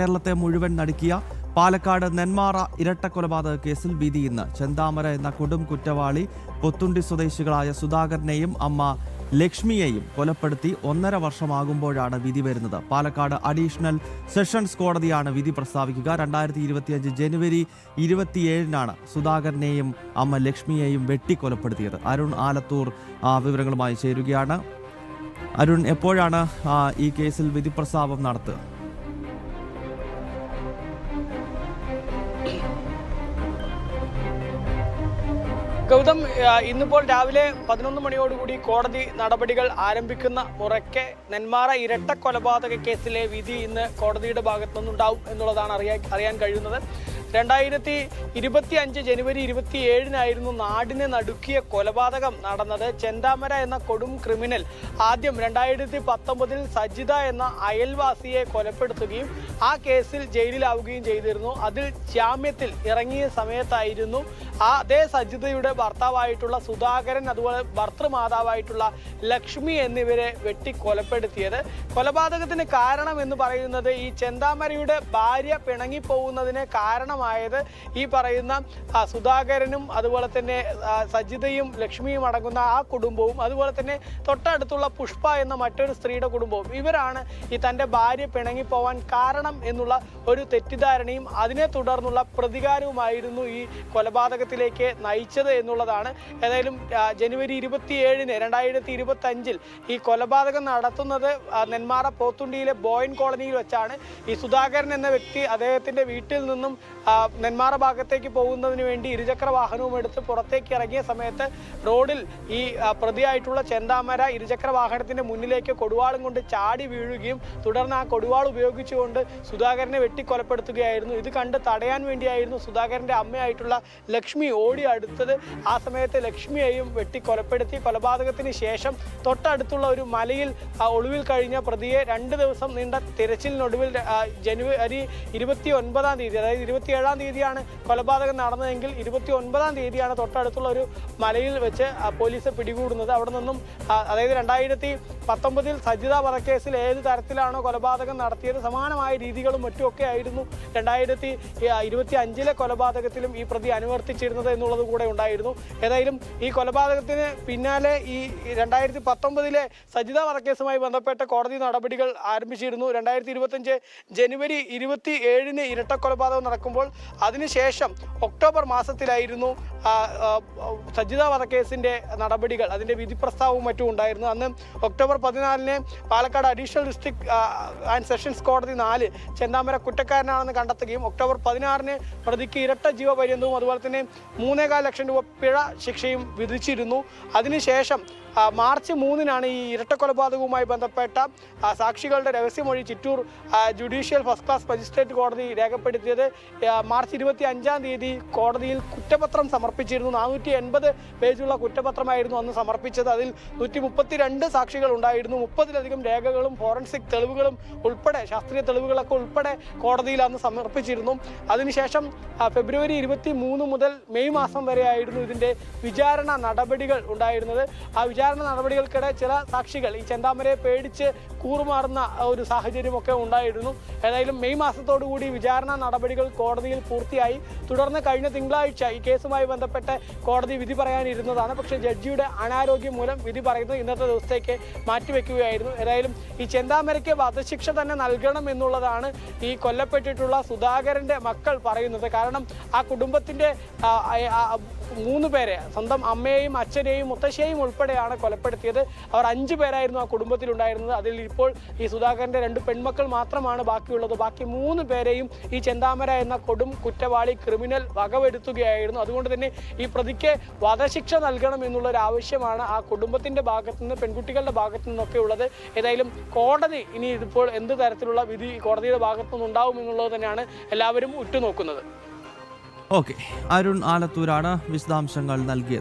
കേരളത്തെ മുഴുവൻ നടുക്കിയ പാലക്കാട് നെന്മാറ ഇരട്ടക്കൊലപാതക കേസിൽ വിധി ഇന്ന്. ചെന്താമര എന്ന കൊടും കുറ്റവാളി പൊത്തുണ്ടി സ്വദേശികളായ സുധാകരനെയും അമ്മ ലക്ഷ്മിയെയും കൊലപ്പെടുത്തി 1.5 വർഷമാകുമ്പോഴാണ് വിധി വരുന്നത്. പാലക്കാട് അഡീഷണൽ സെഷൻസ് കോടതിയാണ് വിധി പ്രസ്താവിക്കുക. 2025 ജനുവരി 27-നാണ് സുധാകരനെയും അമ്മ ലക്ഷ്മിയെയും വെട്ടിക്കൊലപ്പെടുത്തിയത്. അരുൺ ആലത്തൂർ വിവരങ്ങളുമായി ചേരുകയാണ്. അരുൺ, എപ്പോഴാണ് ഈ കേസിൽ വിധി പ്രസ്താവം നടത്തുക? ഗൗതം, ഇന്നിപ്പോൾ രാവിലെ 11 മണിയോടുകൂടി കോടതി നടപടികൾ ആരംഭിക്കുന്ന മുറയ്ക്ക് നെന്മാറ ഇരട്ട കൊലപാതക കേസിലെ വിധി ഇന്ന് കോടതിയുടെ ഭാഗത്തുനിന്നുണ്ടാവും എന്നുള്ളതാണ് അറിയാൻ കഴിയുന്നത്. 2025 ജനുവരി 27-നായിരുന്നു നാടിനെ നടുക്കിയ കൊലപാതകം നടന്നത്. ചെന്താമര എന്ന കൊടും ക്രിമിനൽ ആദ്യം 2019-ൽ സജിത എന്ന അയൽവാസിയെ കൊലപ്പെടുത്തുകയും ആ കേസിൽ ജയിലിലാവുകയും ചെയ്തിരുന്നു. അതിൽ ജാമ്യത്തിൽ ഇറങ്ങിയ സമയത്തായിരുന്നു അതേ സജിതയുടെ ഭർത്താവായിട്ടുള്ള സുധാകരൻ, അതുപോലെ ഭർത്തൃമാതാവായിട്ടുള്ള ലക്ഷ്മി എന്നിവരെ വെട്ടിക്കൊലപ്പെടുത്തിയത്. കൊലപാതകത്തിന് കാരണം എന്ന് പറയുന്നത് ഈ ചെന്താമരയുടെ ഭാര്യ പിണങ്ങിപ്പോകുന്നതിന് കാരണമായത് ഈ പറയുന്ന സുധാകരനും അതുപോലെ തന്നെ സജിതയും ലക്ഷ്മിയും അടങ്ങുന്ന ആ കുടുംബവും അതുപോലെ തന്നെ തൊട്ടടുത്തുള്ള പുഷ്പ എന്ന മറ്റൊരു സ്ത്രീയുടെ കുടുംബവും ഇവരാണ് ഈ തൻ്റെ ഭാര്യ പിണങ്ങിപ്പോവാൻ കാരണം എന്നുള്ള ഒരു തെറ്റിദ്ധാരണയും അതിനെ തുടർന്നുള്ള പ്രതികാരവുമായിരുന്നു ഈ കൊലപാതകത്തിലേക്ക് നയിച്ചത് എന്നുള്ളതാണ്. ഏതായാലും ജനുവരി 27-ന് 2025-ൽ ഈ കൊലപാതകം നടത്തുന്നത് നെന്മാറ പോത്തുണ്ടിയിലെ ബോയിൻ കോളനിയിൽ വെച്ചാണ്. ഈ സുധാകരൻ എന്ന വ്യക്തി അദ്ദേഹത്തിൻ്റെ വീട്ടിൽ നിന്നും നെന്മാറ ഭാഗത്തേക്ക് പോകുന്നതിന് വേണ്ടി ഇരുചക്ര വാഹനവും എടുത്ത് പുറത്തേക്ക് ഇറങ്ങിയ സമയത്ത് റോഡിൽ ഈ പ്രതിയായിട്ടുള്ള ചെന്താമര ഇരുചക്ര വാഹനത്തിന്റെ മുന്നിലേക്ക് കൊടുവാളും കൊണ്ട് ചാടി വീഴുകയും തുടർന്ന് ആ കൊടുവാൾ ഉപയോഗിച്ചുകൊണ്ട് സുധാകരനെ വെട്ടിക്കൊലപ്പെടുത്തുകയായിരുന്നു. ഇത് കണ്ട് തടയാൻ വേണ്ടിയായിരുന്നു സുധാകരന്റെ അമ്മയായിട്ടുള്ള ലക്ഷ്മി ഓടി അടുത്തത്. ആ സമയത്ത് ലക്ഷ്മിയെയും വെട്ടിക്കൊലപ്പെടുത്തി. കൊലപാതകത്തിന് ശേഷം തൊട്ടടുത്തുള്ള ഒരു മലയിൽ ഒളിവിൽ കഴിഞ്ഞ പ്രതിയെ 2 ദിവസം നീണ്ട തിരച്ചിലിനൊടുവിൽ ജനുവരി 29-ാം തീയതി, അതായത് 27-ാം തീയതിയാണ് കൊലപാതകം നടന്നതെങ്കിൽ 29-ാം തീയതിയാണ് തൊട്ടടുത്തുള്ള ഒരു മലയിൽ വെച്ച് പോലീസ് പിടികൂടുന്നത്. അവിടെ നിന്നും അതായത് 2019-ൽ സജിത വധക്കേസിൽ ഏത് തരത്തിലാണോ കൊലപാതകം നടത്തിയത് സമാനമായ രീതികളും മറ്റുമൊക്കെ ആയിരുന്നു 2025-ലെ കൊലപാതകത്തിലും ഈ പ്രതി അനുവർത്തിച്ചിരുന്നത് എന്നുള്ളത് കൂടെ ഉണ്ടായിരുന്നു. ഏതായാലും ഈ കൊലപാതകത്തിന് പിന്നാലെ ഈ 2019-ലെ സജിത വധക്കേസുമായി ബന്ധപ്പെട്ട കോടതി നടപടികൾ ആരംഭിച്ചിരുന്നു. 2025 ജനുവരി 27-ന് ഇരട്ട കൊലപാതകം നടക്കുമ്പോൾ അതിനുശേഷം ഒക്ടോബർ മാസത്തിലായിരുന്നു സജിത വധക്കേസിൻ്റെ നടപടികൾ, അതിൻ്റെ വിധി പ്രസ്താവവും മറ്റും ഉണ്ടായിരുന്നു. അന്ന് ഒക്ടോബർ 14-ന് Palakkad additional district and sessions കോടതി 4 ചെന്താമര കുറ്റക്കാരനാണെന്ന് കണ്ടെത്തുകയും ഒക്ടോബർ 16-ന് പ്രതിക്ക് ഇരട്ട ജീവപര്യന്തവും അതുപോലെ തന്നെ 3.25 ലക്ഷം രൂപ പിഴ ശിക്ഷയും വിധിച്ചിരുന്നു. അതിനുശേഷം മാർച്ച് 3-നാണ് ഈ ഇരട്ട കൊലപാതകവുമായി ബന്ധപ്പെട്ട സാക്ഷികളുടെ രഹസ്യമൊഴി Chittur judicial first class magistrate കോടതി രേഖപ്പെടുത്തിയത്. മാർച്ച് 25-ാം തീയതി കോടതിയിൽ കുറ്റപത്രം സമർപ്പിച്ചിരുന്നു. 480 പേജുള്ള കുറ്റപത്രമായിരുന്നു അന്ന് സമർപ്പിച്ചത്. അതിൽ 132 സാക്ഷികൾ ഉണ്ടായിരുന്നു. 30-ലധികം രേഖകളും ഫോറൻസിക് തെളിവുകളും ഉൾപ്പെടെ ശാസ്ത്രീയ തെളിവുകളൊക്കെ ഉൾപ്പെടെ കോടതിയിൽ അന്ന് സമർപ്പിച്ചിരുന്നു. അതിനുശേഷം ഫെബ്രുവരി 23 മുതൽ മെയ് മാസം വരെയായിരുന്നു ഇതിൻ്റെ വിചാരണ നടപടികൾ ഉണ്ടായിരുന്നത്. ആ വിചാരണ നടപടികൾക്കിടെ ചില സാക്ഷികൾ ഈ ചെന്താമരയെ പേടിച്ച് കൂറുമാറുന്ന ഒരു സാഹചര്യമൊക്കെ ഉണ്ടായിരുന്നു. ഏതായാലും മെയ് മാസത്തോടുകൂടി വിചാരണ നടപടികൾ കോടതിയിൽ പൂർത്തിയായി. തുടർന്ന് കഴിഞ്ഞ തിങ്കളാഴ്ച ഈ കേസുമായി ബന്ധപ്പെട്ട് കോടതി വിധി പറയാനിരുന്നതാണ്. പക്ഷേ ജഡ്ജിയുടെ അനാരോഗ്യം മൂലം വിധി പറയുന്നത് ഇന്നത്തെ ദിവസത്തേക്ക് മാറ്റിവെക്കുകയായിരുന്നു. ഏതായാലും ഈ ചെന്താമരയ്ക്ക് വധശിക്ഷ തന്നെ നൽകണം എന്നുള്ളതാണ് ഈ കൊല്ലപ്പെട്ടിട്ടുള്ള സുധാകരൻ്റെ മക്കൾ പറയുന്നത്. കാരണം ആ കുടുംബത്തിൻ്റെ 3 പേരെ, സ്വന്തം അമ്മയെയും അച്ഛനെയും മുത്തശ്ശിയെയും ഉൾപ്പെടെയാണ് കൊലപ്പെടുത്തിയത്. അവർ 5 പേരായിരുന്നു ആ കുടുംബത്തിലുണ്ടായിരുന്നത്. അതിൽ ഇപ്പോൾ ഈ സുധാകരൻ്റെ 2 പെൺമക്കൾ മാത്രമാണ് ബാക്കിയുള്ളത്. ബാക്കി 3 പേരെയും ഈ ചെന്താമര എന്ന കൊടും കുറ്റവാളി ക്രിമിനൽ വകവരുത്തുകയായിരുന്നു. അതുകൊണ്ട് തന്നെ ഈ പ്രതിക്ക് വധശിക്ഷ നൽകണം എന്നുള്ളൊരു ആവശ്യമാണ് ആ കുടുംബത്തിൻ്റെ ഭാഗത്തു നിന്ന്, പെൺകുട്ടികളുടെ ഭാഗത്തു നിന്നൊക്കെ ഉള്ളത്. ഏതായാലും കോടതി ഇനി ഇതിപ്പോൾ എന്ത് തരത്തിലുള്ള വിധി കോടതിയുടെ ഭാഗത്തു നിന്നുണ്ടാവും എന്നുള്ളത് തന്നെയാണ് എല്ലാവരും ഉറ്റുനോക്കുന്നത്. ഓക്കെ, അരുൺ ആലത്തൂരാണ് വിശദാംശങ്ങൾ നൽകിയത്.